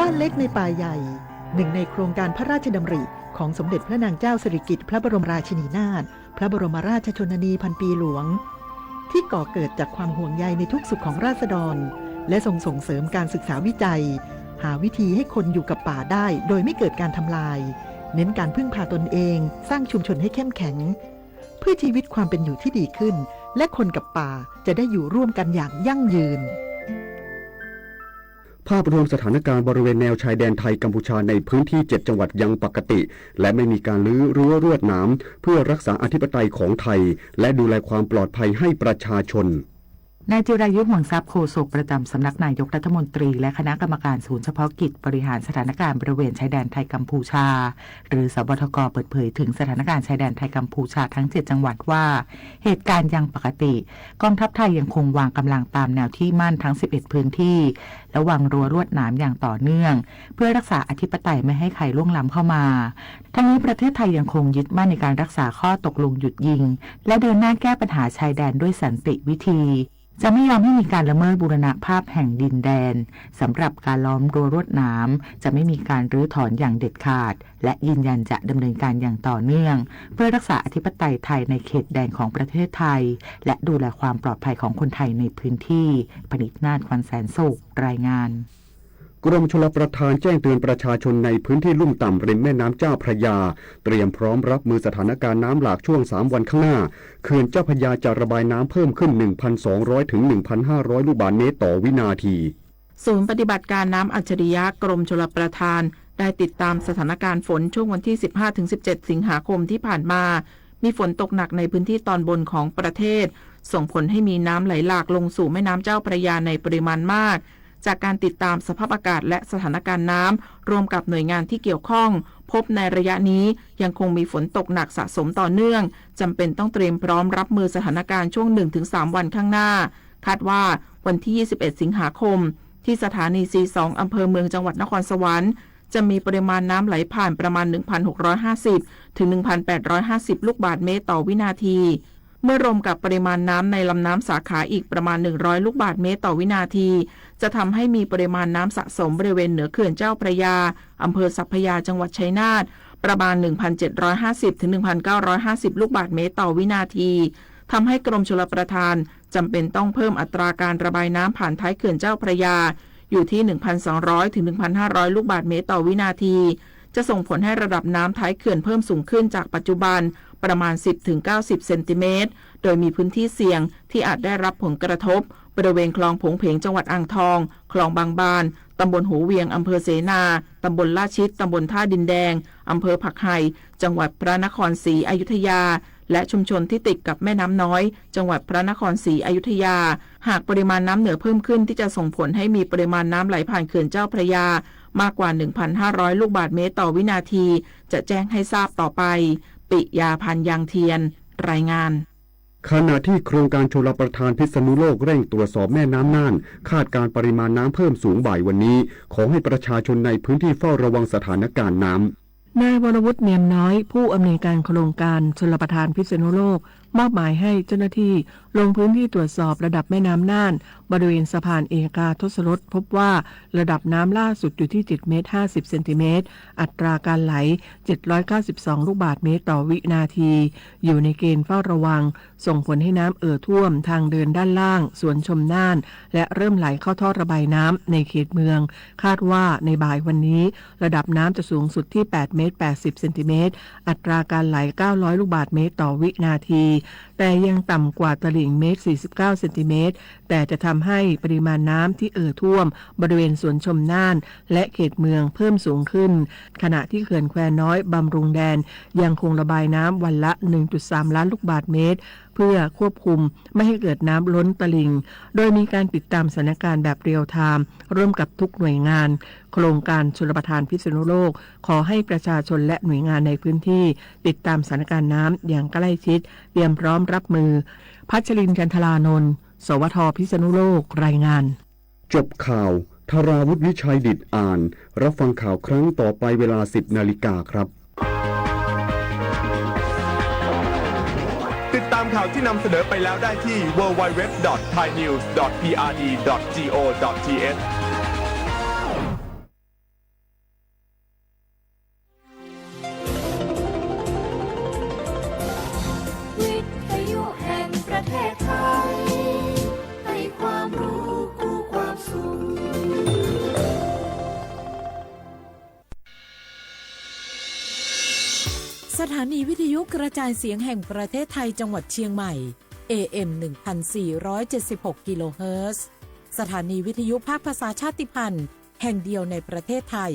บ้านเล็กในป่าใหญ่หนึ่งในโครงการพระราชดำริของสมเด็จพระนางเจ้าสิริกิติ์พระบรมราชินีนาถพระบรมราชชนนีพันปีหลวงที่ก่อเกิดจากความห่วงใยในทุกสุขของราษฎรและส่งเสริมการศึกษาวิจัยหาวิธีให้คนอยู่กับป่าได้โดยไม่เกิดการทำลายเน้นการพึ่งพาตนเองสร้างชุมชนให้เข้มแข็งเพื่อชีวิตความเป็นอยู่ที่ดีขึ้นและคนกับป่าจะได้อยู่ร่วมกันอย่างยั่งยืนภาพรวมสถานการณ์บริเวณแนวชายแดนไทยกัมพูชาในพื้นที่ 7 จังหวัดยังปกติและไม่มีการรื้อรั้วรวดหนามเพื่อรักษาอธิปไตยของไทยและดูแลความปลอดภัยให้ประชาชนนายจิรายุห่วงทรัพย์โฆษกประจำสำนักนายกรัฐมนตรีและคณะกรรมการศูนย์เฉพาะกิจบริหารสถานการณ์บริเวณชายแดนไทยกัมพูชาหรือสบทก.เปิดเผยถึงสถานการณ์ชายแดนไทยกัมพูชาทั้ง7จังหวัดว่าเหตุการณ์ยังปกติกองทัพไทยยังคงวางกำลังตามแนวที่มั่นทั้ง11พื้นที่และวางรั้วลวดหนามอย่างต่อเนื่องเพื่อรักษาอธิปไตยไม่ให้ใครล่วงล้ำเข้ามาทั้งนี้ประเทศไทยยังคงยึดมั่นในการรักษาข้อตกลงหยุดยิงและเดินหน้าแก้ปัญหาชายแดนด้วยสันติวิธีจะไม่ยอมให้มีการละเมิดบูรณภาพแห่งดินแดนสำหรับการล้อมรั้วลวดหนามจะไม่มีการรื้อถอนอย่างเด็ดขาดและยืนยันจะดำเนินการอย่างต่อเนื่องเพื่อรักษาอธิปไตยไทยในเขตแดนของประเทศไทยและดูแลความปลอดภัยของคนไทยในพื้นที่พนิษฐ์นาถ ขวัญแสนสุขรายงานกรมชลประทานแจ้งเตือนประชาชนในพื้นที่ลุ่มต่ำริมแม่น้ำเจ้าพระยาเตรียมพร้อมรับมือสถานการณ์น้ำหลากช่วง3วันข้างหน้าเขื่อนเจ้าพระยาจะระบายน้ำเพิ่มขึ้น 1,200 ถึง 1,500 ลูกบาศก์เมตรต่อวินาทีศูนย์ปฏิบัติการน้ำอัจฉริยะกรมชลประทานได้ติดตามสถานการณ์ฝนช่วงวันที่ 15-17 สิงหาคมที่ผ่านมามีฝนตกหนักในพื้นที่ตอนบนของประเทศส่งผลให้มีน้ำไหลหลากลงสู่แม่น้ำเจ้าพระยาในปริมาณมากจากการติดตามสภาพอากาศและสถานการณ์น้ำรวมกับหน่วยงานที่เกี่ยวข้องพบในระยะนี้ยังคงมีฝนตกหนักสะสมต่อเนื่องจำเป็นต้องเตรียมพร้อมรับมือสถานการณ์ช่วง 1-3 วันข้างหน้าคาดว่าวันที่ 21 สิงหาคมที่สถานี C2 อำเภอเมืองจังหวัดนครสวรรค์จะมีปริมาณน้ำไหลผ่านประมาณ 1,650 ถึง 1,850 ลูกบาศก์เมตรต่อวินาทีเมื่อรวมกับปริมาณน้ำในลำน้ำสาขาอีกประมาณ100ลูกบาศก์เมตรต่อวินาทีจะทำให้มีปริมาณน้ำสะสมบริเวณเหนือเขื่อนเจ้าพระยาอำเภอสัพพยาจังหวัดชัยนาทประมาณ 1,750 ถึง 1,950 ลูกบาศก์เมตรต่อวินาทีทำให้กรมชลประทานจำเป็นต้องเพิ่มอัตราการระบายน้ำผ่านท้ายเขื่อนเจ้าพระยาอยู่ที่ 1,200 ถึง 1,500 ลูกบาศก์เมตรต่อวินาทีจะส่งผลให้ระดับน้ำท้ายเขื่อนเพิ่มสูงขึ้นจากปัจจุบันประมาณ 10-90 เซนติเมตรโดยมีพื้นที่เสี่ยงที่อาจได้รับผลกระทบบริเวณคลองผงเพงจังหวัดอ่างทองคลองบางบานตำบลหูเวียงอำเภอเสนาตำบลลาดชิดตำบลท่าดินแดงอำเภอผักไห่จังหวัดพระนครศรีอยุธยาและชุมชนที่ติดกับแม่น้ำน้อยจังหวัดพระนครศรีอยุธยาหากปริมาณน้ำเหนือเพิ่มขึ้นที่จะส่งผลให้มีปริมาณน้ำไหลผ่านเขื่อนเจ้าพระยามากกว่า 1,500 ลูกบาศก์เมตรต่อวินาทีจะแจ้งให้ทราบต่อไปปิยาพันธ์ยางเทียนรายงานขณะที่โครงการชลประทานพิษณุโลกเร่งตรวจสอบแม่น้ำน่านคาดการปริมาณน้ำเพิ่มสูงบ่ายวันนี้ขอให้ประชาชนในพื้นที่เฝ้าระวังสถานการณ์น้ำนายวรวุฒิเนียมน้อยผู้อำนวยการโครงการชลประทานพิษณุโลกมอบหมายให้เจ้าหน้าที่ลงพื้นที่ตรวจสอบระดับแม่น้ำน่านบริเวณสะพานเอกาทศรสพบว่าระดับน้ำล่าสุดอยู่ที่7เมตร50เซนติเมตรอัตราการไหล792ลูกบาศก์เมตรต่อวินาทีอยู่ในเกณฑ์เฝ้าระวังส่งผลให้น้ำเอ่อท่วมทางเดินด้านล่างสวนชมน่านและเริ่มไหลเข้าท่อระบายน้ำในเขตเมืองคาดว่าในบ่ายวันนี้ระดับน้ำจะสูงสุดที่8เมตร80เซนติเมตรอัตราการไหล900ลูกบาศก์เมตรต่อวินาทีแต่ยังต่ำกว่าตลิ่งเมตร49เซนติเมตรแต่จะทำให้ปริมาณน้ำที่เอ่อท่วมบริเวณสวนชมน่านและเขตเมืองเพิ่มสูงขึ้นขณะที่เขื่อนแควน้อยบำรุงแดนยังคงระบายน้ำวันละ 1.3 ล้านลูกบาศก์เมตรเพื่อควบคุมไม่ให้เกิดน้ำล้นตลิ่งโดยมีการติดตามสถานการณ์แบบเรียลไทม์ร่วมกับทุกหน่วยงานโครงการชลประทานพิษณุโลกขอให้ประชาชนและหน่วยงานในพื้นที่ติดตามสถานการณ์น้ำอย่างใกล้ชิดเตรียมพร้อมรับมือพัชรินทร์ กันทลานนท์สวท.พิษณุโลกรายงานจบข่าวธราวุฒิวิชัยดิษฐ์อ่านรับฟังข่าวครั้งต่อไปเวลา 10 นาฬิกาครับติดตามข่าวที่นำเสนอไปแล้วได้ที่ www.thainews.prd.go.th สถานีวิทยุกระจายเสียงแห่งประเทศไทยจังหวัดเชียงใหม่ AM 1476 กิโลเฮิรตซ์สถานีวิทยุภาคภาษาชาติพันธุ์แห่งเดียวในประเทศไทย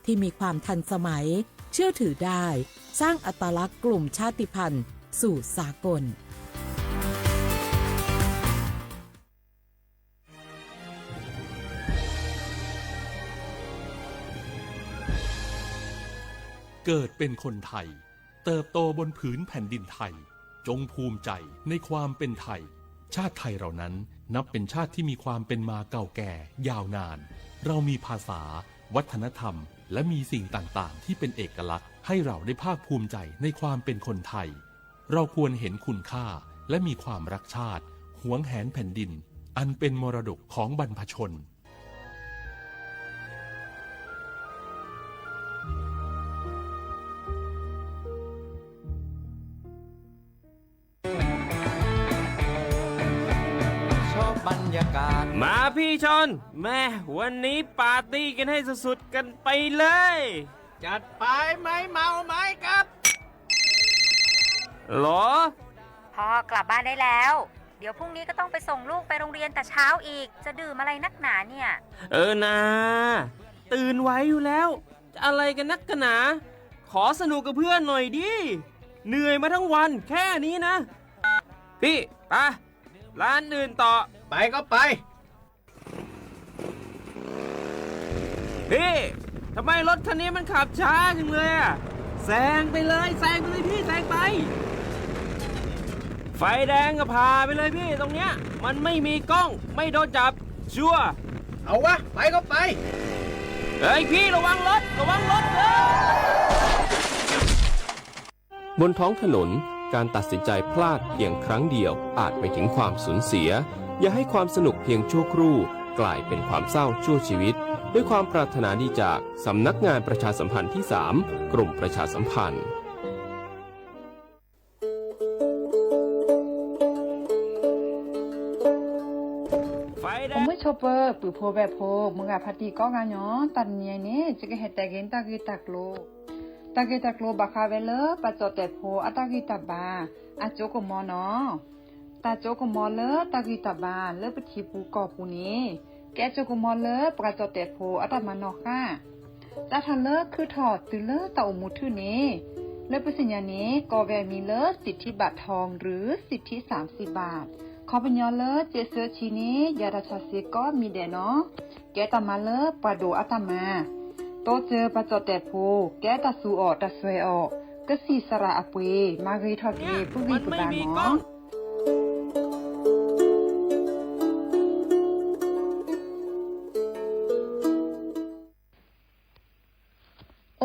ที่มีความทันสมัยเชื่อถือได้สร้างอัตลักษณ์กลุ่มชาติพันธุ์สู่สากลเกิดเป็นคนไทยเติบโตบนผืนแผ่นดินไทยจงภูมิใจในความเป็นไทยชาติไทยเรานั้นนับเป็นชาติที่มีความเป็นมาเก่าแก่ยาวนานเรามีภาษาวัฒนธรรมและมีสิ่งต่างๆที่เป็นเอกลักษณ์ให้เราได้ภาคภูมิใจในความเป็นคนไทยเราควรเห็นคุณค่าและมีความรักชาติหวงแหนแผ่นดินอันเป็นมรดกของบรรพชนมาพี่ชนแม่วันนี้ปาร์ตี้กันให้สุดๆกันไปเลย จัดไปไหมเมาไหมครับหรอพ่อกลับบ้านได้แล้วเดี๋ยวพรุ่งนี้ก็ต้องไปส่งลูกไปโรงเรียนแต่เช้าอีกจะดื่มอะไรนักหนาเนี่ยนะตื่นไว้อยู่แล้วจะอะไรกันนักกันหนาขอสนุกกับเพื่อนหน่อยดิเหนื่อยมาทั้งวันแค่นี้นะพี่ไปร้านอื่นต่อไปก็ไปพี่ทำไมรถคันนี้มันขับช้าจังเลยอ่ะแซงไปเลยพี่แซงไปไฟแดงก็พาไปเลยพี่ตรงเนี้ยมันไม่มีกล้องไม่โดนจับชัวร์เอาวะไปก็ไปเฮ้ยพี่ระวังรถบนท้องถนนการตัดสินใจพลาดเพียงครั้งเดียวอาจไปถึงความสูญเสียอย่าให้ความสนุกเพียงชั่วครู่กลายเป็นความเศร้าชั่วชีวิตด้วยความปรารถนาดีจากสำนักงานประชาสัมพันธ์ที่ 3 กรมประชาสัมพันธ์ผมไม่ชอบเปอร์ปือโพแบบโพมึงกับพัตีก็งานย้อนตันเนี่ยนี่จะก็เห็ดแต่เกนตากีตักโลบักคาเวเลปะจอแต่โพอัตากีตาบาอาโจกมอเนาะตาโจกมอเลตากีตาบาเลปทีปูกอปูนี้แกโจกมอเลปะจอแต่โพอัตมานอค่ะตาทันเลคือถอดตือเลตาอมูทื่อนี้เลปสัญญานี้กอแวมีเลสิทธิบัตรทองหรือสิทธิ30 บาทขอปัญญาเลเจเซอชีนี้ยาราชาเซก็มีเดเนาะแกตามาเลปะโดอัตมาโตเจอปะจอแต่โพแกตาสูออกตาสวยออกก็สีสระอเปมารีทอดเกผู้วีปุบานหมอ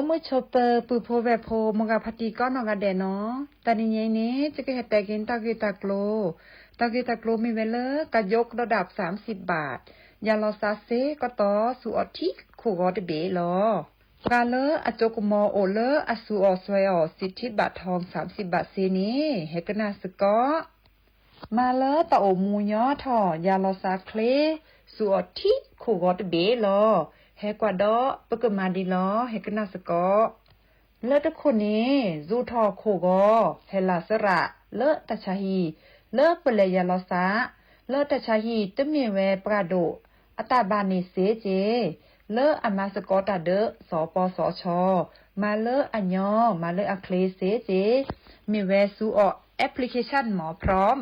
เมื่อชอปเปอร์ปือโพแบบโพมงกับพัตีก้อนนอกระเดเนาะตอนนี้นี้จะก็เห็ดแต่กินตากีตาโกลมีเวลกะยกระดับ30 บาทยาลอซาเซก็ต่อสูออทิขู่กอดเบลอกาเลอโจกมอโอเลอสูออสวยออสิทธิบัตรทอง30 บาทเซนี้เฮกนาสกอมาเลตะโอมูย่อทอยาลอซาเคลสูออทิขู่กอดเบลอเฮกว่าดอปกมาดีลอเฮกนาสกอเลตะคนนี้จูทอโคกอเฮลาสระเลตะชาฮีเลเปเลยาลอซาเลตะชาฮีตะเมเวปราโดอัตบานิเซเจเลอามาสกอตาเดสปสชมาเลอัญญอมาเลอะเคลเซเจมีเวซูออแอปพลิเคชันหมอพร้อม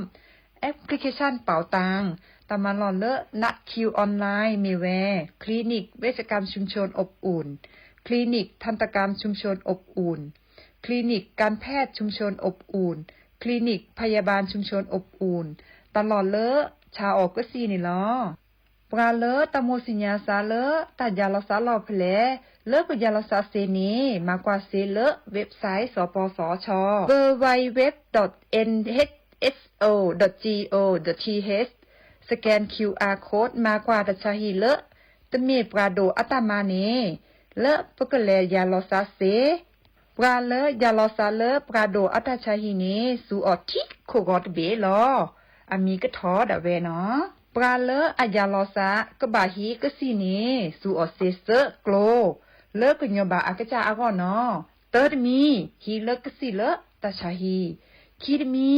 แอปพลิเคชันเป๋าตังตามาลอนเลนัดคิวออนไลน์มีเวคลินิกเวชกรรมชุมชนอบอุ่นคลินิกทันตกรรมชุมชนอบอุ่นคลินิกการแพทย์ชุมชนอบอุ่นคลินิกพยาบาลชุมชนอบอุ่นตลอดเลชาออกก็ซีนี่ลอปราเลตะโมสิญญาซาเลตายาลสาลอเพลเลกยาลสาเซนีมากว่าเซเลเว็บไซต์สปสช www.nhso.go.th สแกน QR Code มากว่าตะชาฮีเลตะเมปราโดอัตมาเนเลปกเลยาลสาเซปราเลยาลสาเลปราโดอัตชาฮีเนสูออทิโคกอดเบลออามีก็ทอดะเวเนาะปราเลอายาลอซากบาฮีกะซีนีสูออเซเซโกลเลกญบาอากะจาอากอเนาะเต Third me he เลกสิเลตาชาฮีคิดมี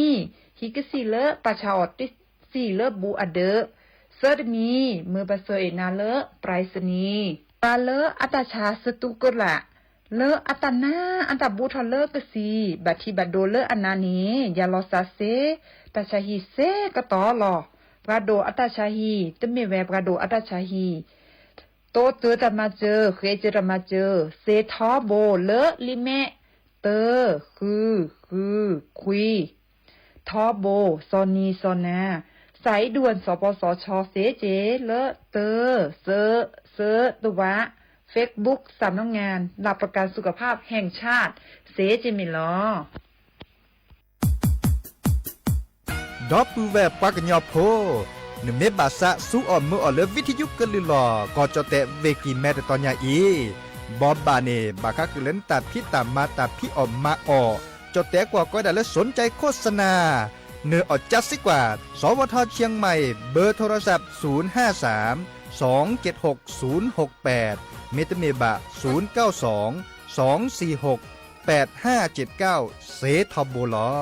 ฮีกสิเลปาชาออติสิเลบูอเดเซิร์ดมีมือบาเซเอนาเลปรายสนีปาเลอัตชาสตุกละเลอัตนาอัตบูทอเลกสีบัติบัดโดเลอนานียาลอซาเซตาชาฮีเซกตอลอปราโดอัตชาฮีตเมเวปราโดอัตชาฮีโตเจอตมาเจอเคเจอมาเจอเซทอโบเลลิเมเตอคือคุยทอโบซอนีซอนาสายด่วนสปสชเสเจเลเตอเซตัวเฟซบุ๊กสำนักงานหลักประกันสุขภาพแห่งชาติเสเจมิลอดอปูแวปากญอโพนเมบาสะสู้อ่อนมืออ่อนเลวิทยุกลือหลอก็จะแตะเวกีแม่ตอนยาอีบอบบาเนบาคักเล่นตัดพี่ตามมาตัดพี่ออกมาออกจะแตะกว่าก็ได้และสนใจโฆษณาเนื้ออดจัดสิกว่าสวทเชียงใหม่เบอร์โทรศัพท์053 276 068เมตเมบะ092 246 8579เซทอโบลอ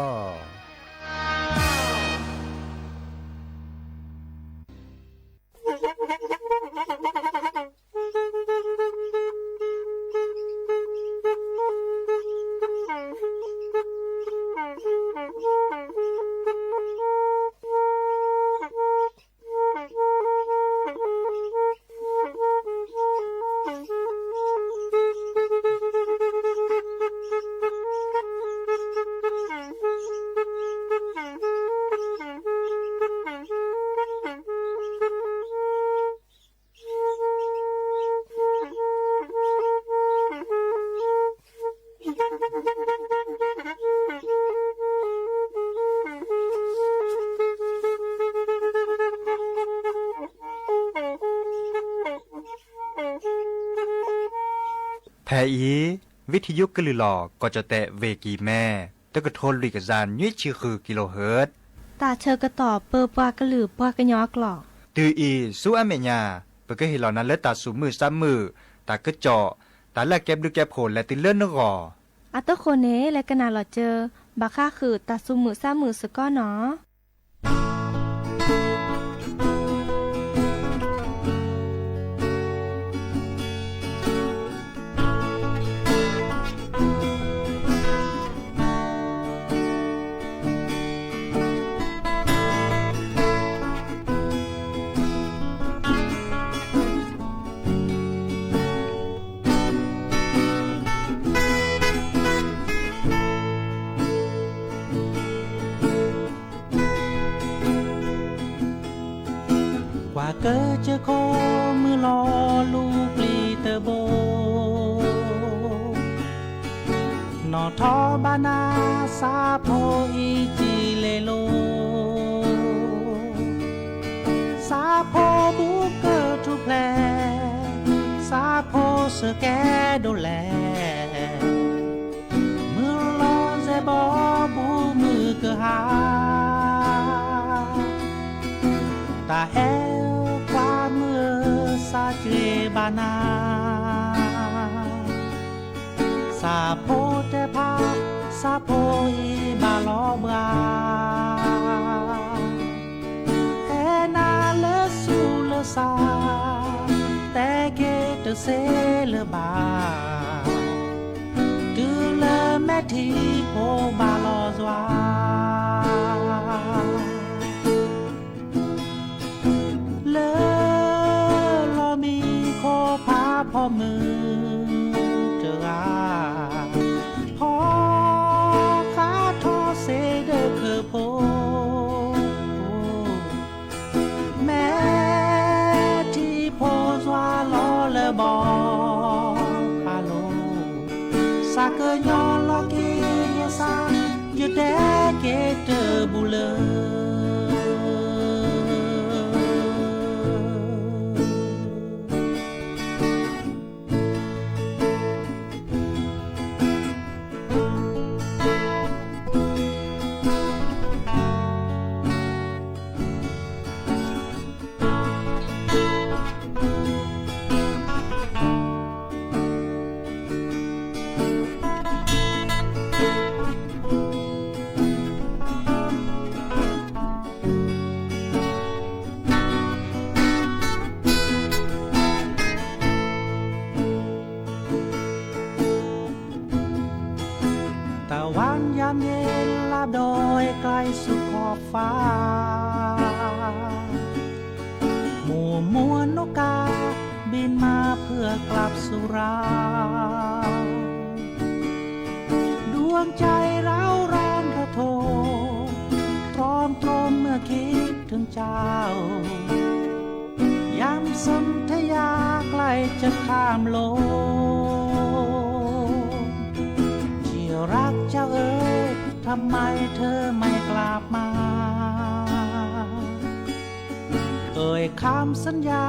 แพอีวิทยุกลือหลอก็จะแตะเวกีแม่ตะกะโทนลิกจานยุ้ยชื่อคือกิโลเฮิรตซ์ตาเชอกระต่อเปอปากระหลือปากระยอกหลอกตืออีสู้อเมญาเปก็เห็นเหล่านั้นและตาสูมือซ้ำมือตากระเจาะตาแลกแก็บดูแก็บโผลและติเลื่อนนกออัตโคเนและกนาหลอเจอบาค่าคือตาสูมือซ้ำมือสก้อเนาะเกิดเจอโคมือลอลูกลีเตอโบนอทอบานาซาโพอีจิเลโลซาโพบุกเกอร์ทุแพลซาโพเสแกโดแลมือลอเซบอบูมือเกหาตาเอซาเจบานาซาโพเตพาซาโพอีบาลอบราเอนาเลสูเลซาแต่เกตเซเลบาดูเลแมทีโพบาลอซวาพ่อมือเจอพ่อขาทอเสเดอคือโพแม่ที่โพสวาลอเลบอพาโลสากยอลอกียซาอยู่แดเกเตอบุเล สู่ขอบฟ้าหมู่มวลนกกาบินมาเพื่อกลับสู่เราดวงใจเร้าร้อนระโทตรอมตรมเมื่อคิดถึงเจ้ายามสนธยาใกล้จะข้ามโลกเที่ยวรักเจ้าเอ๋ยทำไมเธอไม่กลับมาเอ่ยคำสัญญา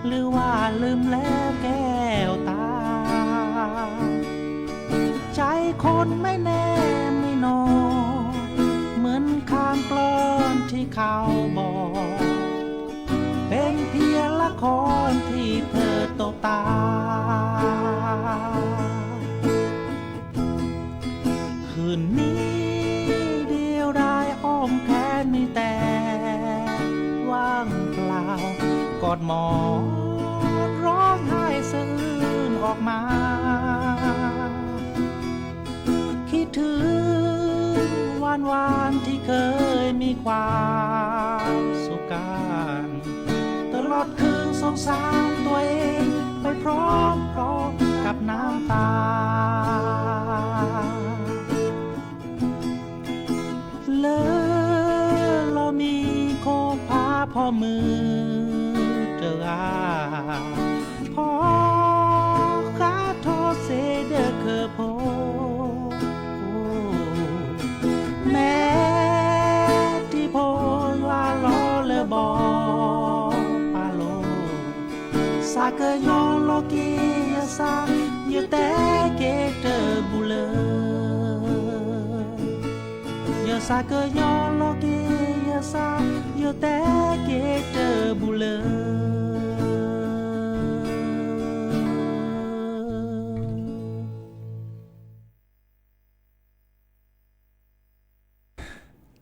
หรือว่าลืมแล้วแก้วตาใจคนไม่แน่ไม่นอนเหมือนข้ามกลอนที่เขาบอกเป็นเพียงละครที่เธอตกตาคืนนี้เดียวดายอ้อมแขนมีแต่ว่างเปล่ากอดหมอนร้องไห้สะอื้นออกมาคิดถึงวันที่เคยมีความสุขกันตลอดคืนสงสารตัวเองไปพร้อมกับน้ำตาเลอเรามีโคงพาพ่อมือเจอพอคาโทเซเดอเคอโพแม่ที่โพว่าล้อเลบอปาโลซาเกยอนโลกียาซาเยแต่เกเตอบุเลยาซาเกยอนโลกียาซาเยแต่เกเตอบุเล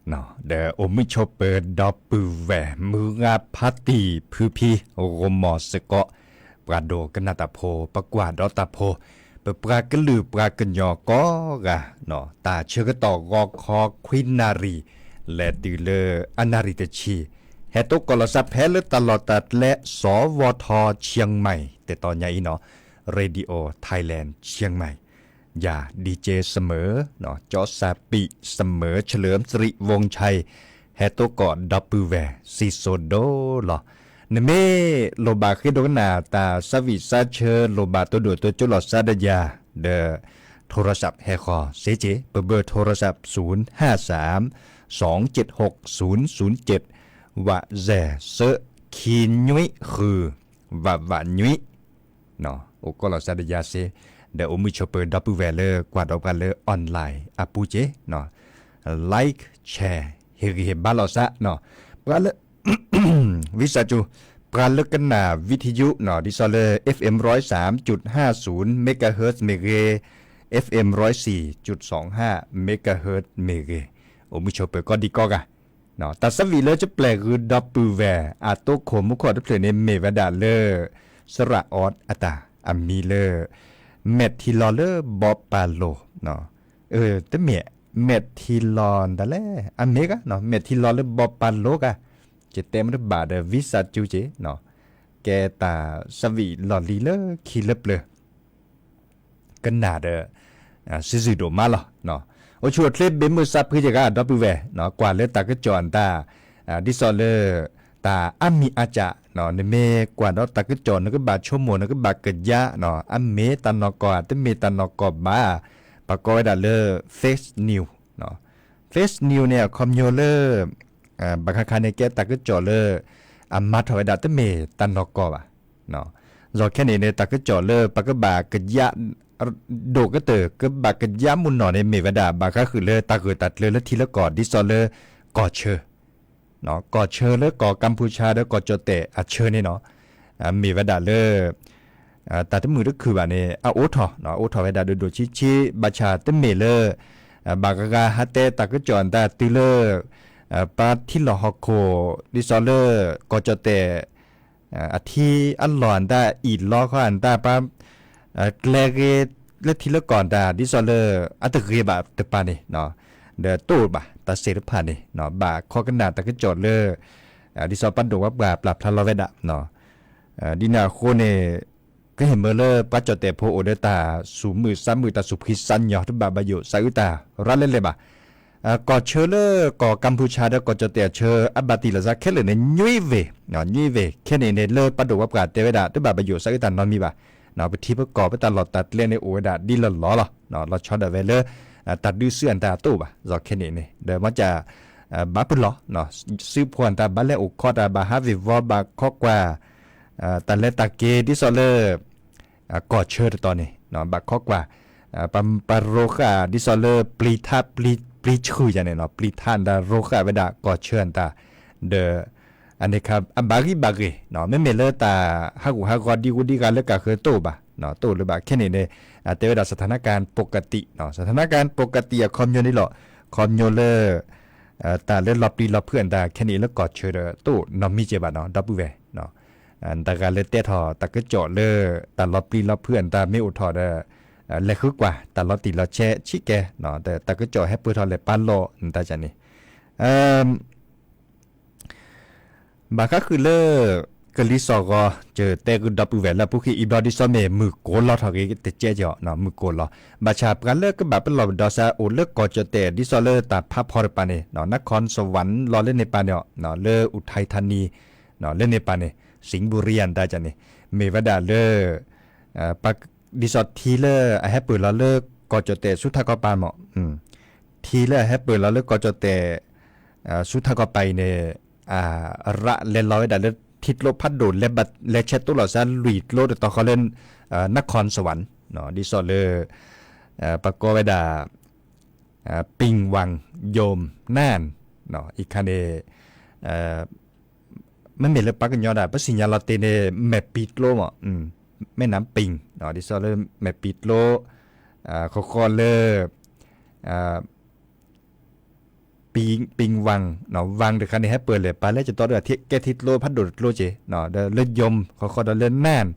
เนาะเดอโอมิชอเปิดดอปือแหวมืองาพัตตีพือพีโรมอสเกาะปราโดกนาตาโพปะกวาดอตาโพเปปรากลือปรากันยอกอกะเนาะตาเชื่อกต่อกอคอควินนารีและตือเลอนาริตชีเฮตุกลสับแพลตลอดตัดและสวทเชียงใหม่แต่ตอนนี้เนาะเรดิโอไทยแลนด์เชียงใหม่อย่าดีเจเสมอเนาะจอซาปิเสมอเฉลิมสิริวงชัยแฮตุกอดับเบิลแวซิโซโดหรอเนเมโลบาคิโดนาตาสวิซาเชอโลบาตัวโดตัวจุลซาดยาเดโทรศัพท์แฮคอเซเจเบอร์โทรศัพท์053-276-007ว่าแซเซคีนุยคือว่านุยเนาะโอก็ลซาดยาเซเดี๋ยวมือชอปเปอร์ดับเบิลแวเลอร์กว่าดอกกันเลยออนไลน์อาปูเจเนาะไลค์แชร์เฮริเฮบาลอซะเนาะปราเล วิสาจูปราเลกันนาวิทยุเนาะดิซอเลอร์ FM 103.50 เมกะเฮิรตซ์เมเก FM 104.25 เมกะเฮิรตซ์เมเกโอมือชอปเปอร์ก็ดีก็กะเนาะแต่สวีเลอร์จะแปลคือดับเบิลแวอาโตโคมุขอดับเพลในเมวดาเลอร์สระออดอตาอามีเลอร์เมททิลอเลอร์บอปาโลเนาะแต่เมททิลอนดะแลอเมกะเนาะเมททิลอเลอร์บอปาโลกะจะเต็มด้วยบาดวิสัจูเจเนาะแกตาสวีลอลีเลอร์คีเลเปลกันนาเดซิซิโดมาลอเนาะโอชัวเทปเบมือซับคือจะกะดับเบิลแวเนาะกว่าเลตากะจอนตาดิซอเลอร์ตาอามีอาจาเนาะในเมกว่าดอตากะจอนก็บาชั่วโมงก็บากะยะเนาะอเมตันนกอตเมตันนกอบาปะกอยดาเลอร์เฟซนิวเนาะเฟซนิวเนี่ยคอมโยเลอร์บางครั้งในแกตากะจอเลอร์อามาถอยดาตเมตันนกอบาเนาะรอแค่นี้ในตากะจอเลอร์ปะกะบากะยะโดกะเตอกะบากะยะมุนเนาะในเมวดาบาคะคือเลอตาคือตัดเลอแล้วทีละกอดิซอเลอร์กอเชอเนาะกอเชอแล้วกอกัมพูชาแล้วกอโจเตอะเชอนี่เนาะมีวดาเลตาตมือก็คือว่านี่โอทอเนาะโอทอวดาโดชิบาชาตเมเลบากกาฮัตเตตากะจอนตาติเลปาทิลอฮอโคดิซอเลกอโจเตอธิอัลลอนตาอีลอคอันตาปาแกลเกและทีละก่อนตาดิซอเลอัตเกบะตะปานี่เนาะเดตูบะต าเสรผ่านนี่เนาะบาข้อกันดาตะก็จอดเลยดิซอปันโดว่าบาปรับทะเลาะเวดะเนาะดินาโคเนก็เห็นเมื่อเลปัจจเตโพโอเดตาสูมือซ้ำมือตาสุพิสันยอทุบาบายุสาอุตารันเล่นเลยบ่ก่อเชอเลก่อกัมพูชาเดก่อจะเตะเชออับบาติลาซาแค่เลยในยุยเวเนาะยุยเวแค่ในเลปัดดูว่าประกาศเตเวดาทุบาบายุสาอุตานอนมีบ่เนาะไปที่ประกอบไปตลอดตัดเล่นในโอเวดาดีละล้อหรอเนาะเราช็อตเดเวเลตัดดื้อเสื่อนตาตู้บ่จอแค่นี้นี่เดี๋ยวมันจะบาปุ่นล้อเนาะซื้อพวนตาบัลเลโอคอตาบาฮาวิวบาคอกว่าตันเลตาเกดิซอเลก่อเชิดตอนนี้เนาะบักข้อกว่าปัมปาโรคาดิซอเลปลีทับปลีชื่ออย่างนี้เนาะปลีทานดาโรคาเวดาก่อเชิญตาเดอันนี้ครับอันบากิเนาะไม่เมเลตาฮักฮักอดีกุดีกันเลิกกะคือโตบ่เนาะโตหรือบ่แค่นี้เนี่ยเตเวดาสถานการณ์ปกติเนาะสถานการณ์ปกติคอมโยนี่หรอคอมโยเลตาเล่นรอบดีรอบเพื่อนตาแค่นี้แล้วก่อเชิญโตนอมีเจ็บเนาะดับเบิลเวเนาะอันตาการเล่นเตะทอตาก็เจาะเลยตาล็อบปีล็อบเพื่อนตาไม่อุทธรเล็กกว่าตาล็อบตีล็อบแช่ชิแกเนาะแต่ตาก็เจาะให้เพื่อทอเลยปั้นโลตาจันนี่บางก็คือเลิกกลิซอกเจอแต่ก็ดับเวลแล้วพวกที่อีบอดิซอเมมือโกลอทอกเตเจเจาะเนาะมือโกลอบาชาปกันเลิกก็แบบเป็นหลอดดอซาโอเลิกก่อจะแต่ดิซอเลอร์ตาภาพพอร์ปานเนาะนครสวรรค์รอเล่นในปานเนาะเลิกอุทัยธานีเนาะเล่นในปานสิงห์บุรีอันตาจันนี่เมวดาเลอปักดิสอดทีเลอแฮปเปิลแล้วเลิกก่อจะแต่สุทธากปานเหมาะทีเลอแฮปเปิลแล้วเลิกก่อจะแต่สุทธากไปเนี่ยระเล่นร้อยดาเลทิดโลพัดโดดและบัดและเชตุลอซาลุยโลดต่อเขาเล่นนครสวรรค์เนาะดิสอดเลอปักกอเวดาปิงวังโยมน่านเนาะอีกคันเไม่เมลปักกันยอดาเพราะสิญญาลาเตเนแมปปิดโลมั้งแม่น้ำปิงเนาะดิซอเลแมปปิดโลเขาคอเลปิงวังเนาะวังเดี๋ยวคันนี้ให้เปิดเลยไปแล้วจะต่อเดือดแกทิดโลพัดโดดโลเจเนาะเดือดเลือดยมเขาคอเดือดเลือดน่าน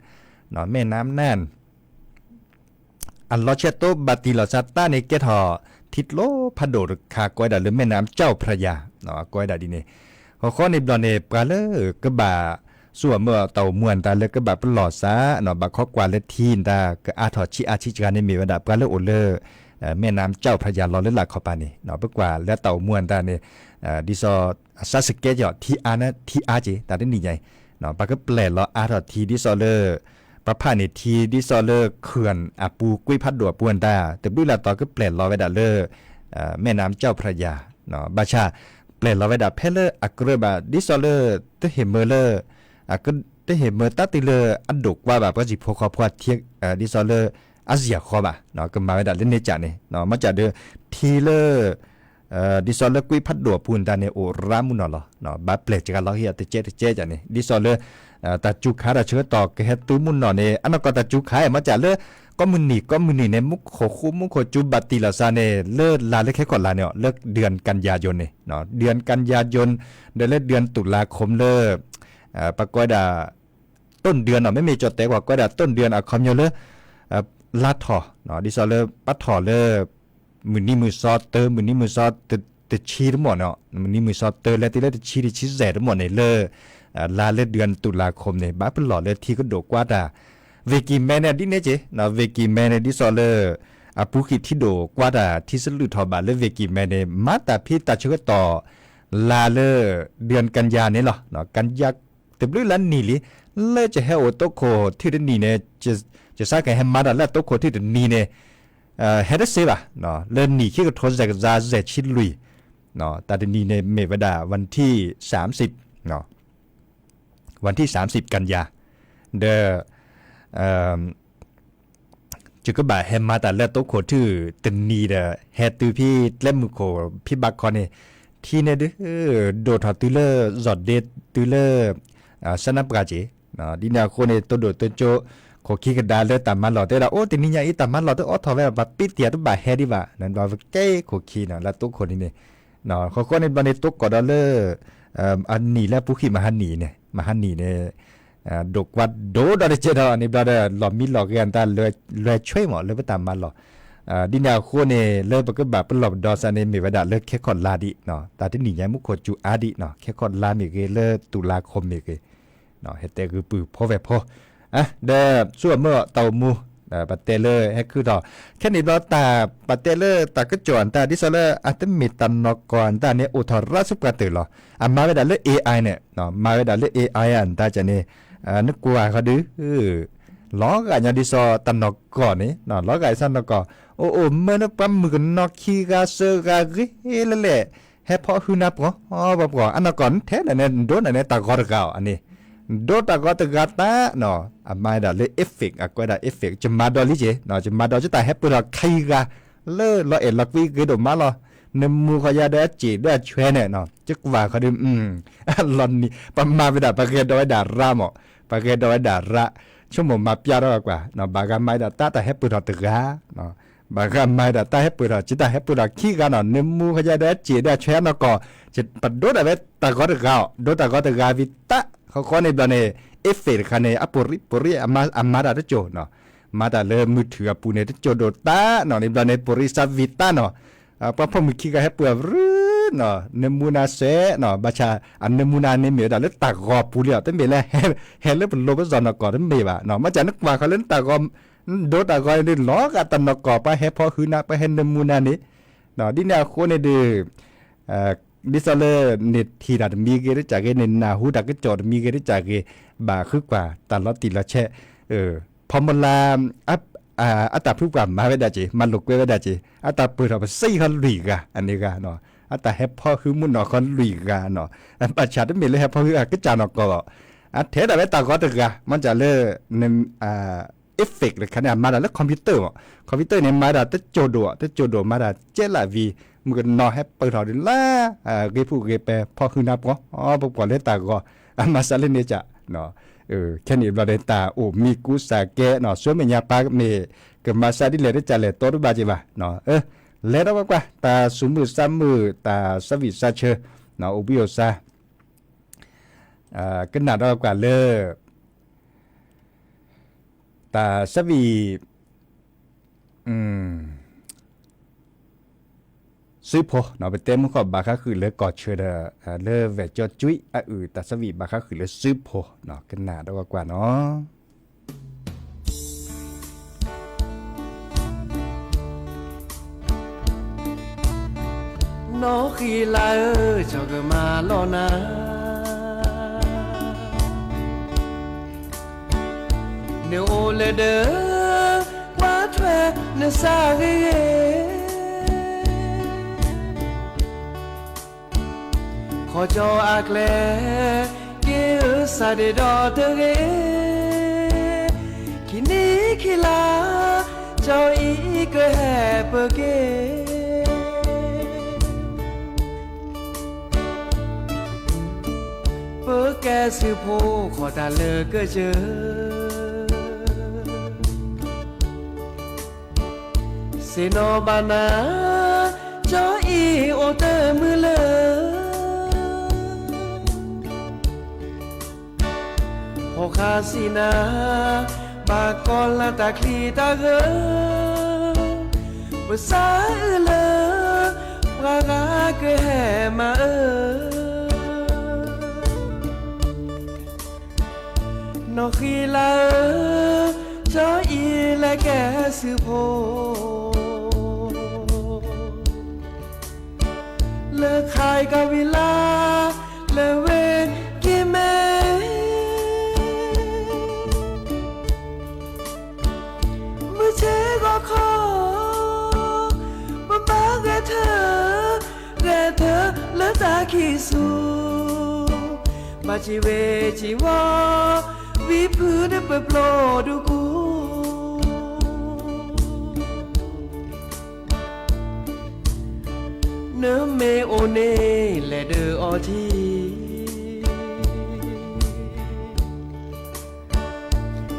เนาะแม่น้ำน่านอันลอเชโตบาติลอซาต้าในแกทอทิดโลพัดโดดคากอยดาหรือแม่น้ำเจ้าพระยาเนาะกอยดาดีเนี่ยข้อในบลอนเนปลาเลก็บ่าส่วนเมื่อเต่ามวนตาเลก็แบบหลอดซะเนาะบักข้อกวาเลทีนตาก็อาถอชิอาชิจการในมีวดาปลาเลโอเลแม่น้ำเจ้าพระยาลอเลหลักเข้าไปนี่เนาะบักกว่าและเต่ามวนตาเนี่ยดิซอซัสเกจอทีอานะทีอาเจตาได้นี่ใหญ่เนาะบักก็แปลลออาถอทีดิซอเลประพานี่ทีดิซอเลเขื่อนอาปูกุ้ยพัดดัวปวนตาแต่บุละตอก็แปลลอไว้ดาเลแม่น้ำเจ้าพระยาเนาะบาชาเปลี่ยนเราไปดับเพลเลอร์อักเรบาดิซอเลอร์ตเฮเมเลอร์ก็ตเฮเมตัติเลอร์อันดุกว่าแบบก็จิพคอพวดเทียดิซอเลอร์อาเซียคอบะเนาะก็มาไปดับเล่นในจ่าเนี่ยเนาะมาจากเดือทีเลอร์ดิซอเลอร์กุยพัดดัวปูนตาเนี่ยโอรามุนอลเนาะบัดเปลี่ยนจากเราเฮียตเจจ่าเนี่ยดิซอเลอร์แต่จุกขาดเชื้อต่อก็เฮ็ดตุ้มุนเนาะเนี่ยอันนั้นก็แต่จุกขามาจากเลอก็มือนี่ในมุกโคคุมุกโคจุบัติลาซาเนเลิกลาเลิกแค่ก่อนลาเนี่ยเลิกเดือนกันยายนเนี่ยเนาะเดือนกันยายนเดือนตุลาคมเลิกปะก้อยดาต้นเดือนเนาะไม่มีจดแต่ว่าก้อยดาต้นเดือนคอมโยเลลาถอเนาะดิซอเลปัดถอเลมือนี่มือซอเตอร์มือนี่มือซอตชีทั้งหมดเนาะมือนี่มือซอเตอร์และที่เลิกชีแสทั้งหมดเนี่ยเลิกลาเลิกเดือนตุลาคมเนี่ยบ้าเป็นหล่อเลยที่ก็โดกว่าดาเวกิแมนดิเนเจนะเวกิแมนดิซอเลอาปุกิที่โดกว่าดาที่สลุทอบาเลเวกิแมนมาตาพิตาชกต่อลาเลเดือนกันยาเนี่ยหรอเนาะกันยาเต็มเลยลันนี่ลิเลจะให้โอโตโคที่เดนี่เนี่ยจะสักให้มาดาและโตโคที่เดนี่เนี่ยเฮดเซบะเนาะเลนี่ขี้ก็ทนจากซาเซชิลุยเนาะแต่เดนี่เนี่ยเมวดาวันที่30เนาะวันที่30กันยาเดจุกบ่าเฮมาแต่และโตโคทื่อตนีเดเฮตือพี่เล่มโคพี่บักคอนี่ที่เนี่ยโดดถอดตือเลอจอดเดตือเลอสนับกาจีเนาะดินาโคเนี่ยตัวโดดตัวโจโคขี้กระดาเลอตามมาหลอดแต่ละโอ้ตินี่ยาอีตามมาหลอดตัวอ๋อถอดแบบปิดเตียตัวบ่าเฮดิบ่านั่นว่าเก้โคขี้เนาะแล้วตัวคนนี่เนาะเขาคนในบันในตัวกอดเลออันนี้แล้วผู้ขี้มาหันนี่เนี่ยดกวัดโดดอะไรเจดานี่บลาดหลอมมีหลอกกันตาเลยช่วยหมอเลยไปตามมาหลอ ดินาโคเนเลิกก็แบบเป็นหลบดอซาเนมีเวดาเลิกแค่คอนลาดิเนาะแต่ที่หนีย้ายมุขจูอาดิเนาะแค่คอนลามีเกเลิกตุลาคมมีเกเนาะเฮเตคือปือพ่อแวพ่อเด้อส่วนเมื่อเตามูปัตเตเลอร์ให้คือต่อแค่นี้เราตาปัตเตเลอร์ตาก็จวนตาดิซเลอร์อัตมิตันนกรตาเนี่ยอุทธรสุกตือหรอมาเวดาเลือก AI เนี่ยเนาะมาเวดาเลือก AI อันตาจะเนี่ยนึกกลัวเขาดื้อล้อกันอย่างดิซอตันนกรนี่เนาะล้อกันสันนกรโอ้เมื่อปั๊มมือนกขี้กาเซกากิเลยแหละให้พอหืนับก่อนแบบก่อนอันนกรแท้เนี่ยโดนอันนี้ตากอดเก่าอันนี้โดตากอตกาตาเนาะมาดาเลเอฟเฟกต์ก็ได้เอฟเฟกต์จะมาดอลิเจเนาะจะมาดอจะตายให้ปุระใครกาเลอเอ็ดลักวีเกดมาลอนมูขยาได้จีได้ช่วยเนี่ยเนาะจักว่าเขาดิลอนนี่ปมาไปดาปะเกดอยดาระหมอปะเกดอยดาระชั่วโมงมาปยาดอกว่าเนาะบางมาดาตาแต่ให้ปุระตกาเนาะบางมาดาตาให้ปุระจิตาให้ปุระขี้กาเนาะมูขยาได้จีได้ช่วยเนาะก็จะปัดโดดอะไรตากอตกาโดตากอตกาวิตาเขาในบลาเนเอฟเฟกต์คันเนอปุริมาดาโจเนาะมาดาเลมือถือปูเนตโจโดตาเนาะในบลาเนปุริซาวิตาเนาะพอมือขี้ก็ให้เปื่อรื้อเนาะเนมูนาเซเนาะบาชาอันเนมูนาเนเมียดาเลตากอปูเลียวตั้งเบลเลยเฮเลเป็นโลบซอนกอตั้งเบบ่ะเนาะมาจากนึกว่าเขาเล่นตากอโดตากอนี่ล้อกับตันกอไปให้พอหืนาไปให้เนมูนานี่เนาะดินาโคเนเดดิซาเลเนทีดัดมีเกได้จากเนนาหูดักก็จอดมีเกได้จากบาคือกว่าตันละติละแช่พอมันลามอัตราพูดกว่ามาเวดาจีมันลุกเวดาจีอัตราเปิดออกไปซี่คันลีกะอันนี้กะเนาะอัตราแฮปพ่อคือมุนนอคันลีกะเนาะประชาธิปไตยเลยแฮปพ่อคือก็จานอกก็เทแต่เวตาก็ตึกะมันจะเลเนเอฟเฟกต์เลยขนาดมาแล้วคอมพิวเตอร์เนี่ยมาแต่โจโดมาเจลาวีมือนอให้เปิดถอดล่าเกผู้เกแปพอคือนับก็ปกว่าเลตาก็มาซาเลเนจะเนาะแค่นี้เราได้ตามีกุสาแกเนาะสวยเมียปากเมก็มาซาดิเลได้จะเลโตรุบาจิบะเนาะเลดกว่าตาสุมือซ้ำมือตาสวิซาเชเนาะบิโอซาก็น่าดอกว่าเลตาสวีซื้อพอเนาะไปเต็มมันก็บาค่าคือเลยกอดเชื่อเลยเวจอจุ้ยแต่สวีบาค่าคือเลยซื้อพอเนาะกันหนาได้กว่าเนาะน้อขี้ลาเจ้าก็มาลอนาเนื้อโอเลเดอมาแทวเนื้อซาเกขอจออักเลเกอซาเดดอเตเกคินีคิลาเจ้าอีกแฮเปเกเปแกสือโพขอตาเลอก็เจอเซโนบานาเจ้าอีโอเตมือเลอพอคาสินาบากอลาตาคลีตาเกอภาษาเลอปรากาเกแฮมานอขีลาเจ้าอีและแกสือโพเลิกขายกาวิลาเลิกเวกิเมมือเชก็ขอมาบ้าแกเธอเลิกตาขี้สูมาจิเวจิวาวิพื้นได้เปิดโปรดูกูเนื้อเมโอเน่และเดออที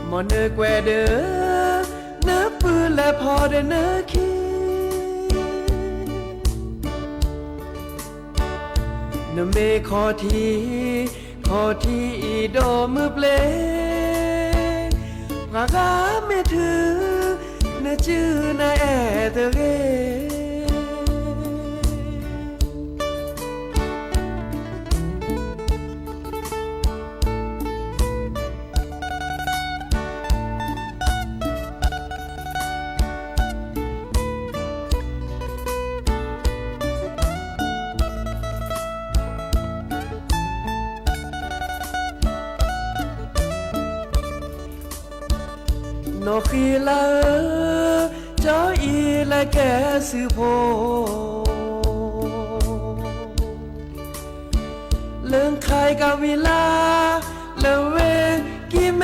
มอนเนอแกวเดอเนื้อปืนและพอเดเนื้อขี้เนื้อเมขอทีอีโดมือเปลงรากาไม่ถือเน จื้อนาแอเตเกนอขีลาจออีและแกสือโพเลื่องใครกาวิลาเลเวกิเม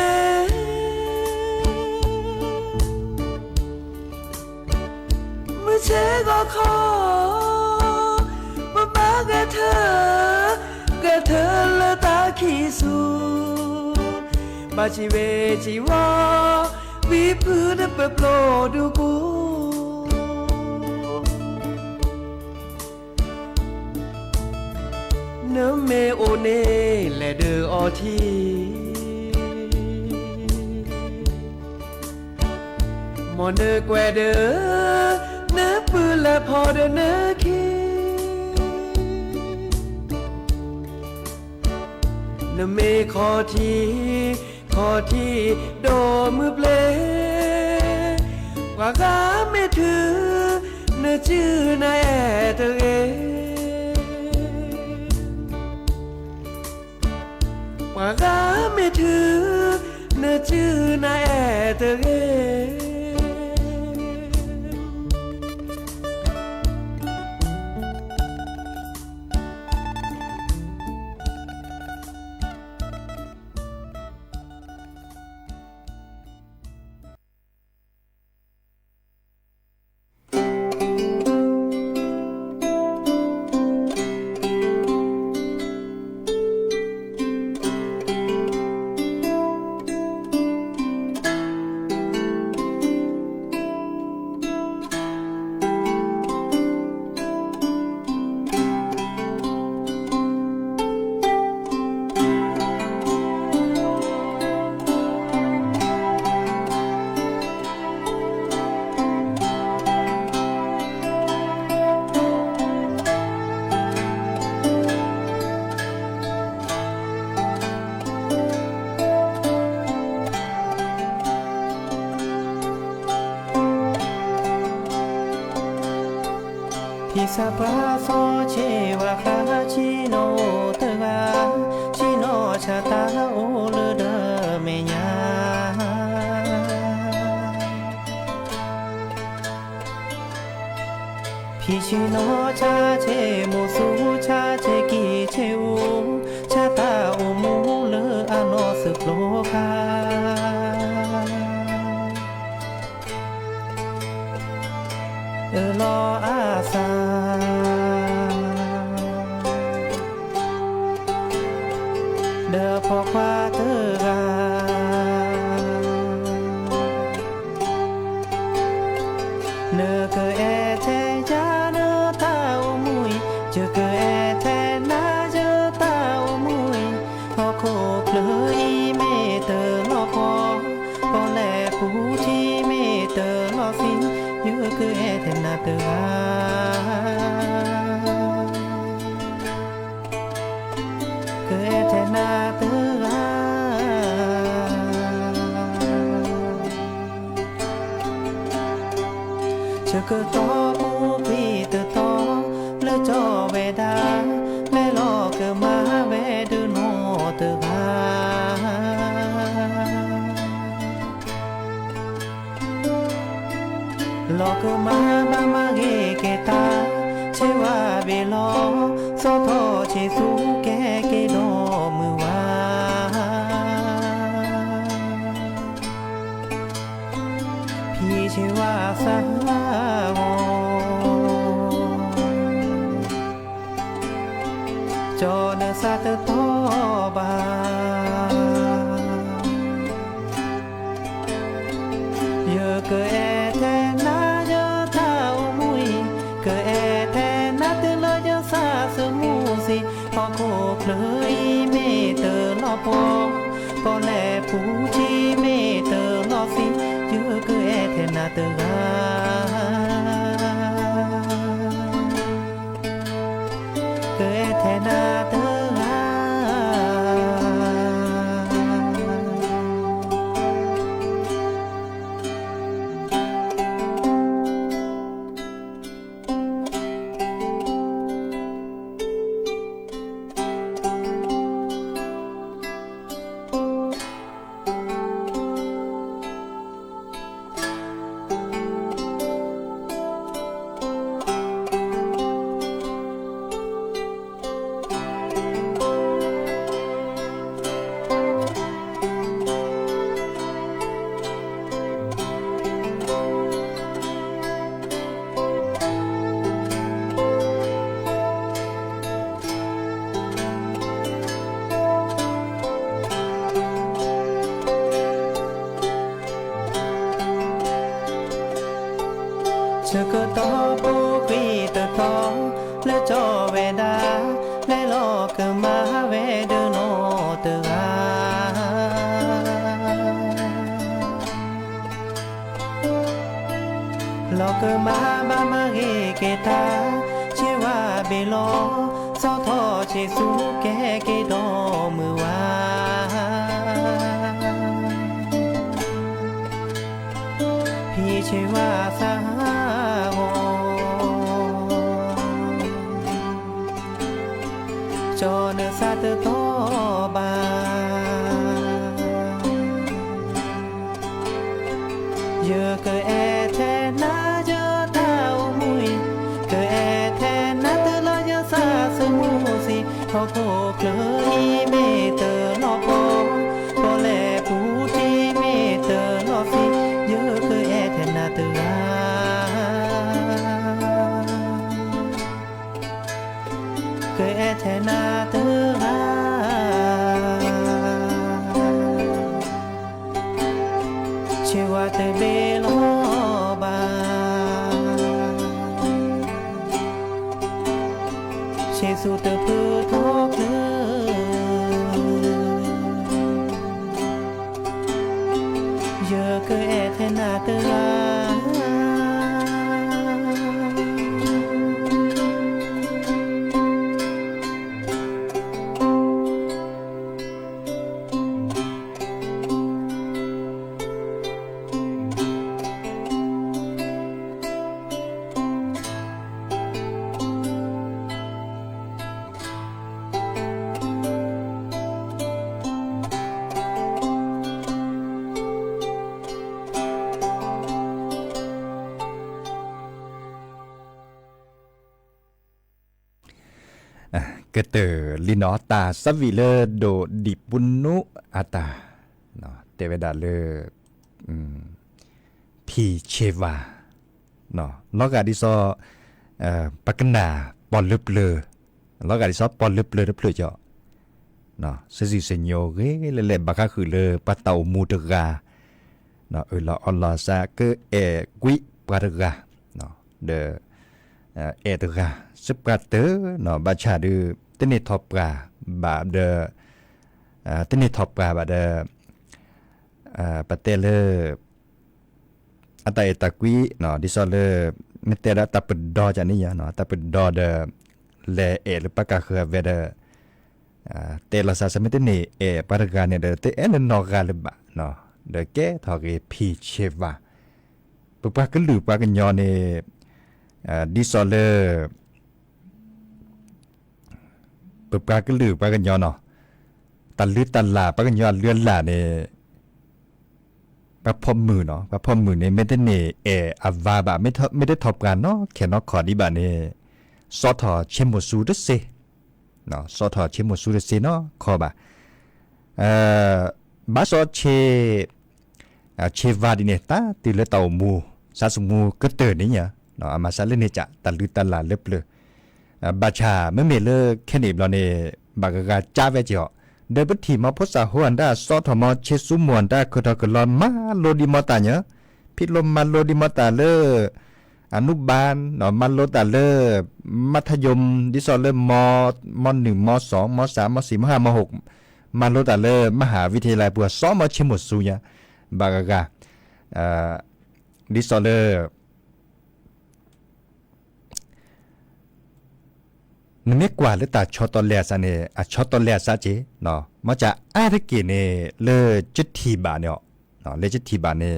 มือเชก็ขอมาบ้าแกเธอและตาขี้สูบาจิเวจิวาวิพูดเปโปรดูกูเนเมโอเนและเดออทีมอนเดแกวเดอเนปืนและพอเดเนคีเนเมขอที่โดมือเปลว่ากาไม่ถือเนื้อจื้อนาแอเตเอว่ากาไม่ถือเนื้อจื้อนาแอเตเอพิซาปาโซเชวาคาชิโนเตกาชิโนชาตาโอเลเดเมญาพิชิโนชาเชมุสุชาเชกิเชอูชาตาโอมูเลอโนสุโลคารออาซาเดอพอควาเตอกาเนเกเอเทจาเนตาอมุยเจเกเอเทนาเจตาอมุยพอโคเพลยเมเตอลอพอพอแลปูที่เมเตอลอฟินยูคือเอเทนาเตอคือเอเทนาเตอเชื่อคือต่อปูพีเตอต่อเลือจอเวดาแม่ลอคือมาเวดูโนเตอลอกมาบามาเกเกตาเชวาเบลอโซโทเชสุเกเกโดมือวาพี่เชวาสาวจอเนซาเตโตบาเยอะเกเอเทนาพอโคเพลยเมเตอลอพอก็แลผู้ที่เมเตอลอฟิเยอะเกเอ เทนาเตกาเกยเทนาเตกาเชก็ต่อปูกีตะต่อและจอเวดาและลอกมาเวเดโนเตกาลอกมาบามาเกเกตาเชว่าเบโลซอทอเชสุแกเกดอมือวาพี่เชว่าสาจอเนซาเตโตบาเยอะเกอแอเทนาเจอตาอุมุยเกอแอเทนาเตลอยซาสมูสิพอโคเคลอีเมเตอลอโปพอแลปูจีเมเตอลอสิเยอะเกอแอเทนาเตลาเกอแอเทนาเตลาเชว่าเตเบโลบาเชสุเตพือทอกเนเยอะเกอแอเทนาเตลาเกเตอลินอตาสวิเลโดดิปุนนุอาตาเนาะเตเวดาเลพีเชวาเนาะลอกาดิซอปักนาปอลลึบเลลอกาดิซอปอลลึบเลลึบเลเจาะเนาะเซซิเซโยเกเลบักะคือเลปะเตามูตกาเนาะละอัลลอซาเกเอกุยปะตกาเนาะเดเอตกาสปาเตอเนาะบาชาดูเตเนทอปกาบาเดเตเนทอปกาบาเดปะเตเลอัตเอตะกุยเนาะดิซอเลเมเตระตะปดดอจานี่เนาะตะปดดอเดเลเอลปะกะคือเวเดเตลาซาสเมเตเนเอปะรกาเนเดเตเอนนอกาลบะเนาะเดเกทอเกพีเชวาปะปะกะลือปะกะญอเนดิซอเลปปากลือปากันยอเนาะตันลือตันลาปากันยอเลือนลาเนี่ยปะพอมมือเนาะปะพอมมือเนี่ยไม่ได้เนี่ยอาวาบะไม่ได้ทบกันเนาะแค่นอกขอดีบะเนี่ยซอทอเชมสูดเซเนาะซอทอเชมสูดเซเนาะขอบะบาซอเชวาดิเนี่ยตาติเลเตามูซาสมูก็เตอร์นี่เนี่ยเนาะอามาซาเลเนจะตันลือตันลาเล็บเลยบาชาเมื่อเมเลแค่นี้เราเนี่ยบากกาจ้าเวจิอเดบทีมาพษาหัวอันดาซอทมอเชซุมวนดาคือตะกลอนมาโลดิมอตาเนี่ยพิลมมาโลดิมอตาเลอนุบาลเนาะมาโลตาเลมัธยมดิซอเลม1ม2ม3ม4ม5ม6มาโลตาเลมหาวิทยาลัยปัวซ้อมมาชิมดซูยะบากกา ดิซอเลอร์นไม่กว่าหรือตาชอตอลแลซะเนี่ยชอตอลแลซะจีเนาะมันจะอะไรกินเนี่ยเลจิตทีบาเนี่ยเนาะเลจิตทีบาเนี่ย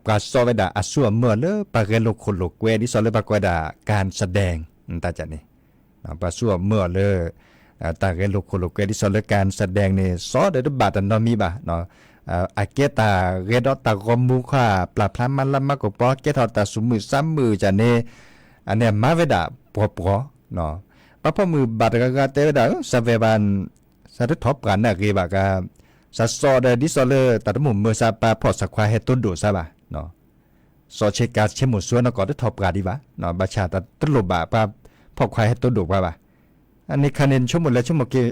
ปลาซอเวดาสัวเมื่อเลปลาเกลโลโคโลเกวดิซอเลปลากวดาการแสดงตาจันนี่ปลาสัวเมื่อเลตาเกลโลโคโลเกวดิซอเลการแสดงเนี่ยซอเดดบาตันนอมีบาเนาะอาเกตาเรดอตากอมูค่าปลาพลัมมันละมากกว่าปอเกตาตาสุมือซ้ำมือจันเนี่ยอันเนี้ยมาเวดาปัวเนาะปะพ่อมือบาดกะเตวดาสเวบันสะทบกันนะกีบากาสะซอเดดิซอเลตัดมุมมือซาปาพอสักควาเฮตุนดูซาบะเนาะซอเชกาเชมุสวนก็ได้ทบกันดีบะเนาะบาชาตะตลุบะปาพอควาเฮตุนดูบะอันนี้คะแนนชั่วโมงละชั่วโมงกี่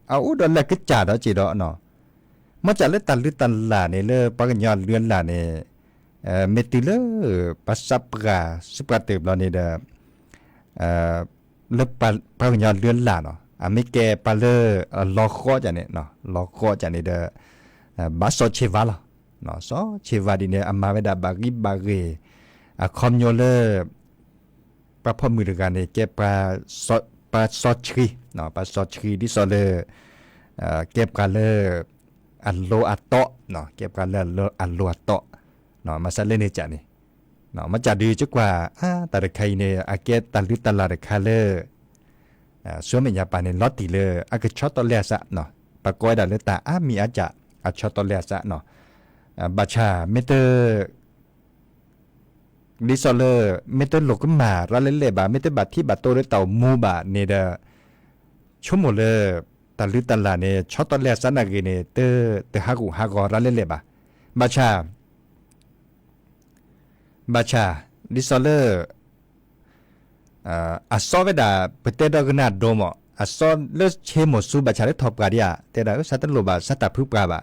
เอาอุดรละกึจ่าดอจีดอเนาะมันจะเล่นตันลาเนี่ยเลปากญาเลือนลาเนี่ยเมติเลปัสสับกาสุปะเตบลาเนี่ยเลือกปลาหยอดเลื่อนหลาเนาะไม่แก่ปลาเลือลอคอจันเนี่ยเนาะลอคอจันเนี่ยบาสโซเชวาลเนาะซอเชวาดีเนี่ยอามาเวดาบากิบาเกคอมโยเลปลาพ่อมือกันเนี่ยแก่ปลาซอชีเนาะปลาซอชีที่ซอเลเก็บกันเลอัลโลอัตโตเนาะเก็บกันเลอัลโลอัตโตเนาะมาซาเลเนจันนี่เนาะมันจะดีจักว่าแต่ละใครเนี่ยอาเกตตัลลิตลาดคาเลส่วนมันยาปานในลอตติเลอากช็อตตอเลสะเนาะปะกอยดาเลตามีอาจะช็อตตอเลสะเนาะบาชาเมเตอร์ดิซอเลอร์เมเตอร์โลกมาราเลบาเมเตอร์บาที่บาโตเรเตามูบาเนเดชั่วโมงเลตัลลิตลาเนี่ยช็อตตอเลสะนาเกเนเตอฮากอราเลบาบาชาดิซอเลอร์ซอเวดาเปเตดอกนาโดมซอเลเชโมซูบาชาเลทอปกาเดียเตดาสัตโลบาสัตพุกาบา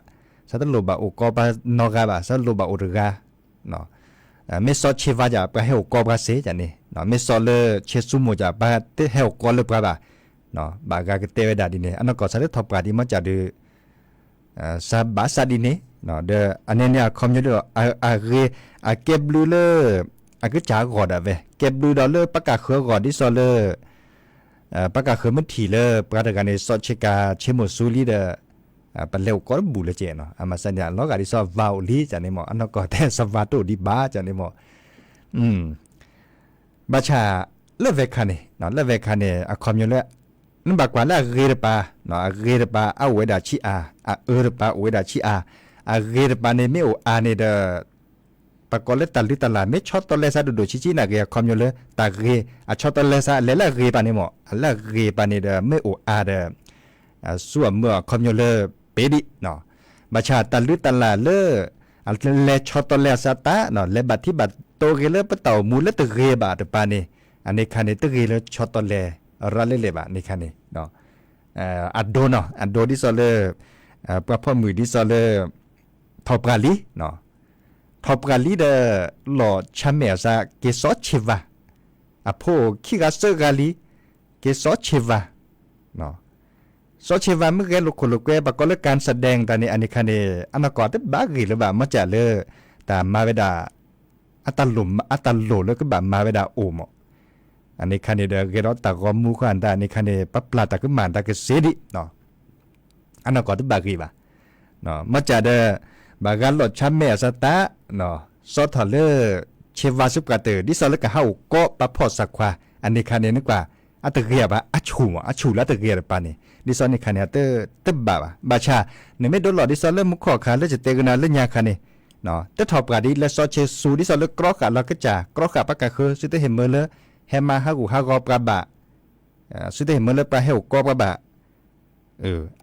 สัตโลบาโอกอบานอกาบาสัตโลบาโอรกาเนาะเมซอเชวาจาปะเฮโอกอบาเซจันนี่เนาะเมซอเลเชซูโมจาปะเตเฮโอกอเลปกาบาเนาะบากาเตเวดาดิเนอันนก็สัตทอปกาดิมันจะดูซาบาซาดิเนเนาะเดอันนี้เนี่ยคอมยูเดอร์อาเก็บลูเลอาก็จ่ากอดอ่ะเว้เก็บลูดอลเลอร์ปากกาเขือกอดดิซอเลอร์ปากกาเขือมันถีเลอปากกาในซอเชกาเชโมซูลีเดปะเลวก็บูเลเจเนาะอามาสัญญาลอกาดิซอวาวลีจันนี่หมออันนั้นก็แต่สวาโตดิบาจันนี่หมอบาชาเลเวคานี่เนาะเลเวคานี่อะคอมยูเลนั่นบากว่าละเรปาเนาะเรปาเอาเวดาชิอาเอรปาเวดาชิอาเรปาเนเมโออาเนเดปะกอเลตัลลิตลาไม่ชอตตอเลซาดูชินะเกคอมยูเลตาเกชอตตอเลซาเลละเกปานิโมละเกปานิเดไม่โออาเดส่วนเมื่อคอมยูเลเปดิเนาะบาชาตัลลิตลาเลเลชอตตอเลซาตาเนาะเลบัติบัตโตเกเลปะเต่ามูเลตเกบาตปานิอันนี้คันนี้ตเกเลชอตตอเลราเลบานี่คันนี้เนาะอัดโดเนาะอัดโดดิซอเลปะพ่อมือดิซอเลทอปกาลีเนาะทอปกาลีเดหล่อชาเมซาเกซอชิวาโพคิกาเซกาลีเกซอชิวาเนาะซอชิวาเมื่อแกลุกลุกแกปะก็เลิกการแสดงตอนนี้อันนี้คันนี้อันนั้นก็ได้บากีหรือแบบมาจากเลยแต่มาเวดาอัตลุมอัตโลแล้วก็แบบมาเวดาโอมอันนี้คันนี้เดเกรอตากอมูขันแต่อันนี้คันนี้ปั๊บปลาตากึมันตากึเสดิเนาะอันนั้นก็ได้บากีบ่เนาะมาจากเดบาการหลดช้ำแม่สตาเนาะซอทอเลอร์เชวาสุกาเตอร์ดิซอลกะเฮาก็ปะพอสักควาอันนี้คันนี้นึกว่าอัตเกียบะอัชูละตะเกียบปานี่ดิซอนี่คันนี้เตบะบาชาเนี่ยไม่โดนหลอดดิซอเลอร์มุขอขาแล้วจะเตกนาเล่นยาคันนี้เนาะแต่ทอบกาดิและซอเชซูดิซอเลอร์กรอกะเราก็จากรอกะปะกะคือสิเตเฮมเมเลเฮมาฮากูฮากอปะบะสิเตเฮมเมเลปะเฮกอปะบะ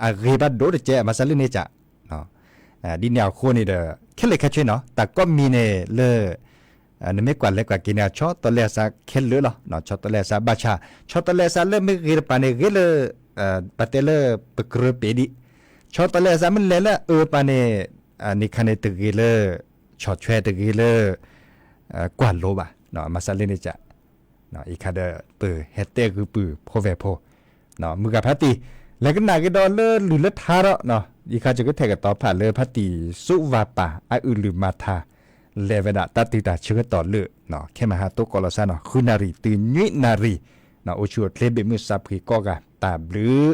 อาเรบะโดเดเจมาซาลิเนจาเนาะดินยาวโคนี่เด้อแค่เล็กแค่ช่วยเนาะแต่ก็มีเนเลนไม่กว่าเล็กกว่ากินยาชอตอเลซาแค่เลือเนาะชอตอเลซาบาชาชอตอเลซาเลไม่เกิดปานเกเลปะเตเลปกรเปดิชอตอเลซามันเลละปานเนนี่คันเนตเกเลชอตแชตเกเลกว่าโลบะเนาะมาซาเลนี่จ้ะเนาะอีคาเดปือเฮเตคือปือโพเวโพเนาะมือกับพัตติแล้วก็นาเกดอเลหรือเลทาระเนาะอีกาจะก็แทกต่อผ่านเลยพัตติสุวาปาอื่นหรือมาทา เลเวดาตัดติดตาเชื่อต่อเลือเนาะแค่มาหาตัวกอลซาเนาะคือนารีตื่นยุยนารีเนาะโอชัวเพลเบมือซับคือก็กะตาบลือ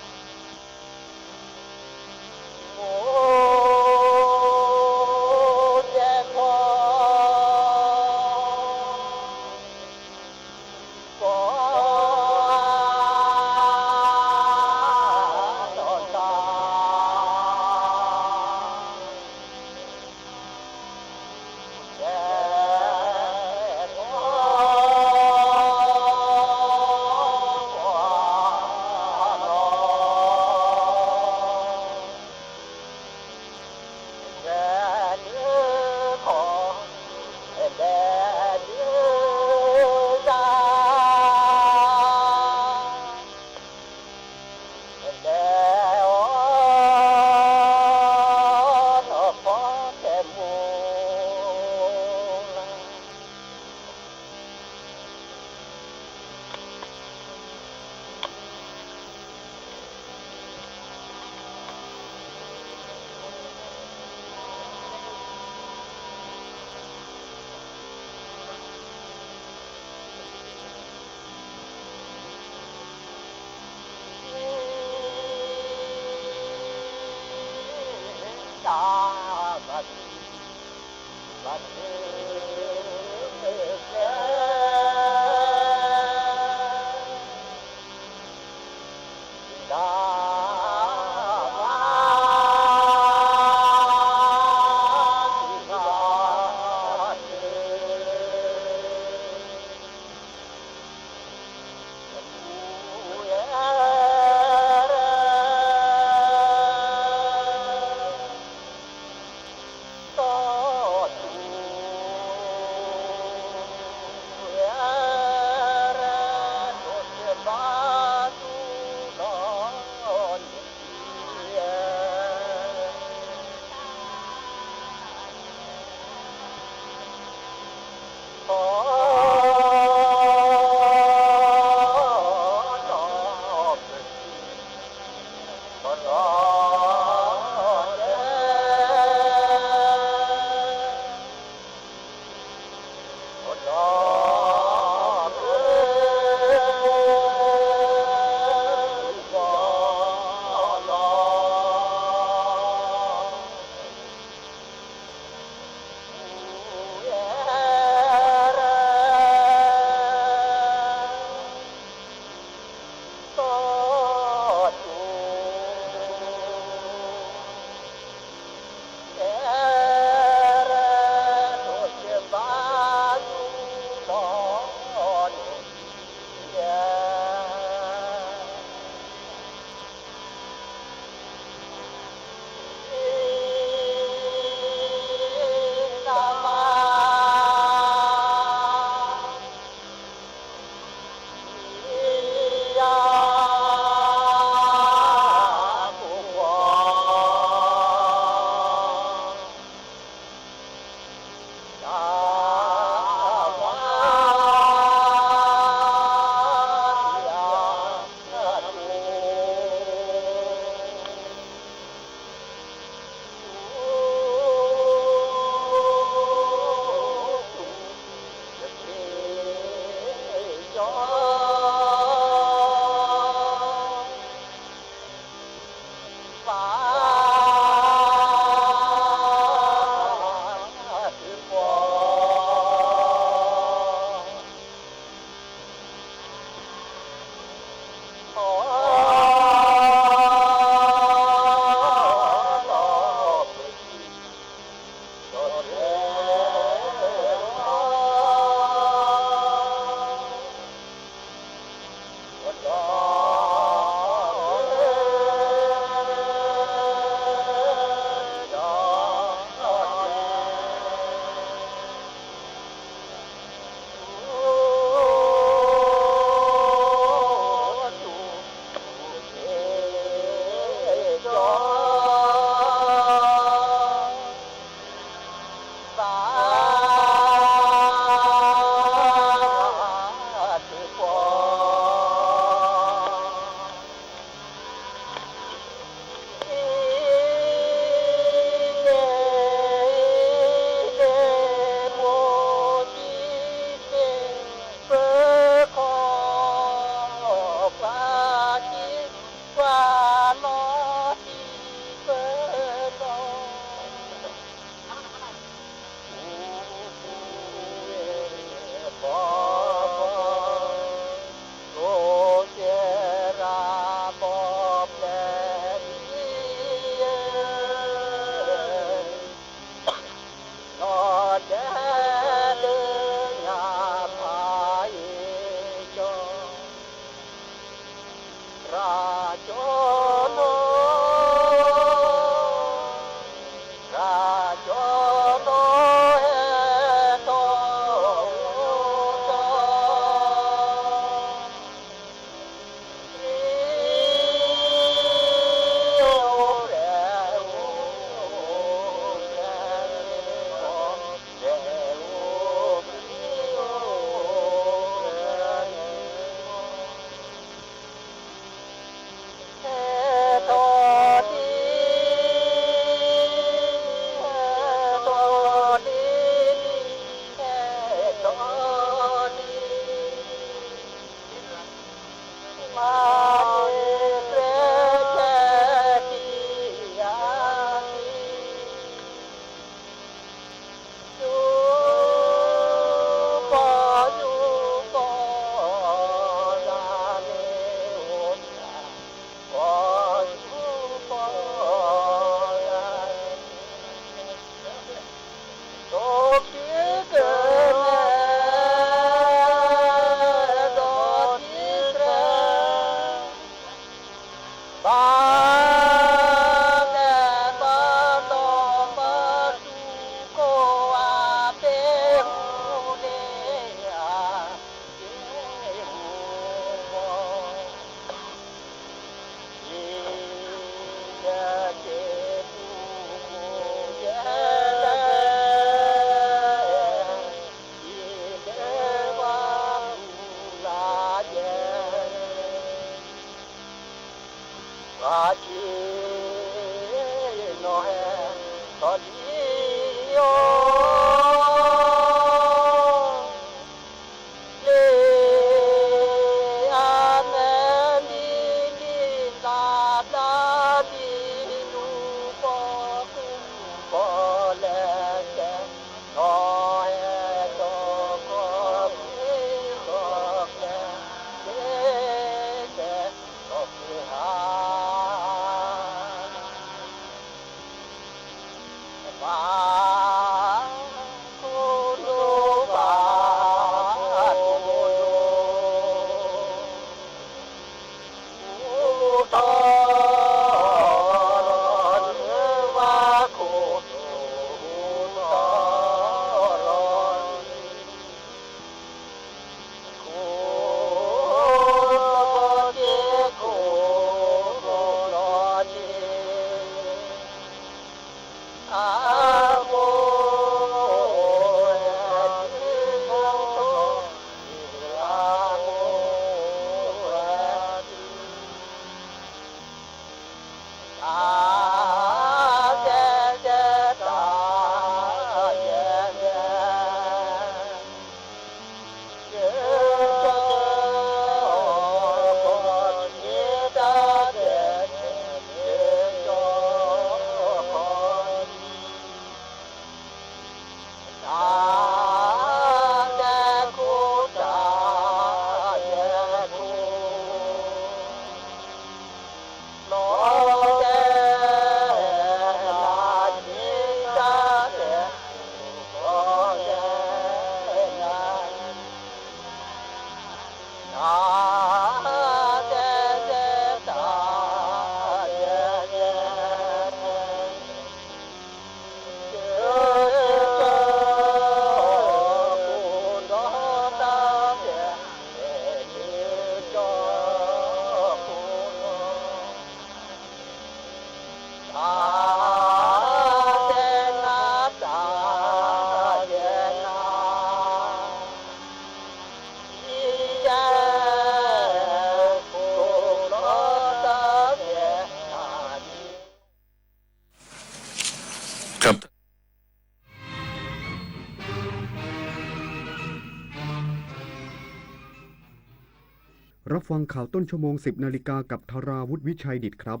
รับฟังข่าวต้นชั่วโมง 10 นาฬิกากับธาราวุฒิวิชัยดิษฐ์ครับ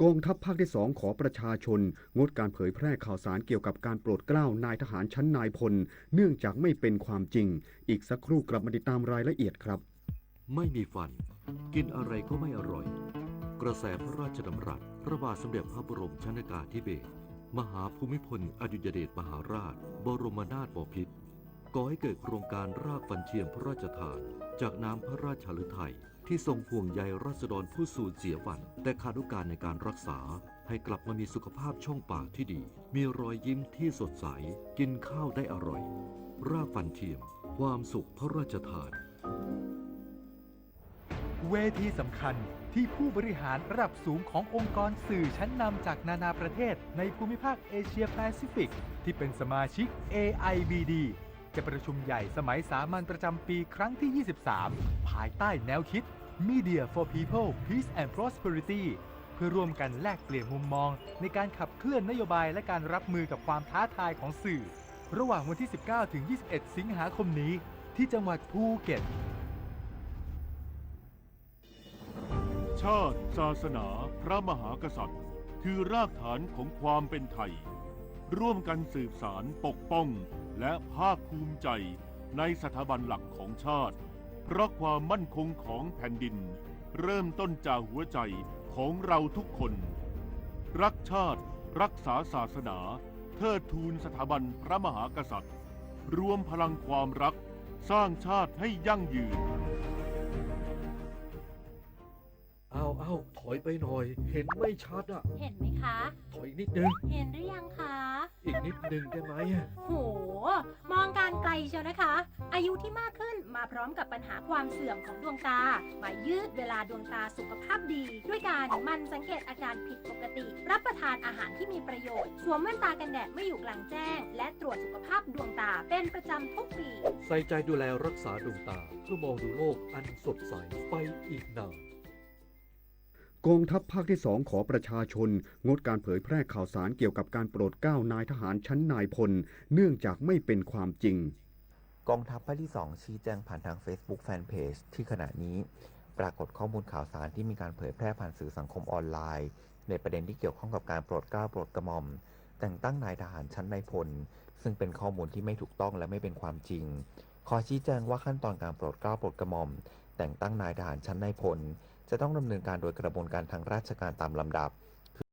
กองทัพภาคที่ 2ขอประชาชนงดการเผยแพร่ข่าวสารเกี่ยวกับการโปรดเกล้านายทหารชั้นนายพลเนื่องจากไม่เป็นความจริงอีกสักครู่กลับมาติดตามรายละเอียดครับไม่มีฟันกินอะไรก็ไม่อร่อยกระแสพระราชดำรัสพระบาทสมเด็จพระบรมชนกาธิเบศรมหาภูมิพลอดุลยเดชมหาราชบรมนาถบพิตร ก่อให้เกิดโครงการรากฟันเทียมพระราชทานจากน้ำพระราชฤทัยที่ทรงห่วงใยราษฎรผู้สูญเสียฟันแต่ขาดโอกาสในการรักษาให้กลับมามีสุขภาพช่องปากที่ดีมีรอยยิ้มที่สดใสกินข้าวได้อร่อยรากฟันเทียมความสุขพระราชทาน เวทีสำคัญที่ผู้บริหารระดับสูงขององค์กรสื่อชั้นนำจากนานาประเทศในภูมิภาคเอเชียแปซิฟิกที่เป็นสมาชิก AIBD จะประชุมใหญ่สมัยสามัญประจำปีครั้งที่ 23 ภายใต้แนวคิด Media for People Peace and Prosperity เพื่อร่วมกันแลกเปลี่ยนมุมมองในการขับเคลื่อนนโยบายและการรับมือกับความท้าทายของสื่อระหว่างวันที่ 19 ถึง 21 สิงหาคมนี้ที่จังหวัดภูเก็ตชาติศาสนาพระมหากษัตริย์คือรากฐานของความเป็นไทยร่วมกันสืบสานปกป้องและภาคภูมิใจในสถาบันหลักของชาติเพราะความมั่นคงของแผ่นดินเริ่มต้นจากหัวใจของเราทุกคนรักชาติรักษาศาสนาเทิดทูนสถาบันพระมหากษัตริย์รวมพลังความรักสร้างชาติให้ยั่งยืนเอาถอยไปหน่อยเห็นไม่ชัดอ่ะเห็นไหมคะถอยอีกนิดนึงเห็นหรือยังคะอีกนิดนึงได้ไหมโหมองการไกลเชียวนะคะอายุที่มากขึ้นมาพร้อมกับปัญหาความเสื่อมของดวงตามายืดเวลาดวงตาสุขภาพดีด้วยการมันสังเกตอาการผิดปกติรับประทานอาหารที่มีประโยชน์สวมแว่นตากันแดดไม่อยู่กลางแจ้งและตรวจสุขภาพดวงตาเป็นประจำทุกปีใส่ใจดูแลรักษาดวงตาเพื่อมองดูโลกอันสดใสไปอีกนานกองทัพภาคที่ 2ขอประชาชนงดการเผยแพร่ข่าวสารเกี่ยวกับการโปรดเกล้านายทหารชั้นนายพลเนื่องจากไม่เป็นความจริงกองทัพภาคที่ 2ชี้แจงผ่านทาง Facebook Fanpage ที่ขณะนี้ปรากฏข้อมูลข่าวสารที่มีการเผยแพร่ผ่านสื่อสังคมออนไลน์ในประเด็นที่เกี่ยวข้องกับการโปรดเกล้าโปรดกระหม่อมแต่งตั้งนายทหารชั้นนายพลซึ่งเป็นข้อมูลที่ไม่ถูกต้องและไม่เป็นความจริงขอชี้แจงว่าขั้นตอนการโปรดเกล้าโปรดกระหม่อมแต่งตั้งนายทหารชั้นนายพลจะต้องดำเนินการโดยกระบวนการทางราชการตามลำดับ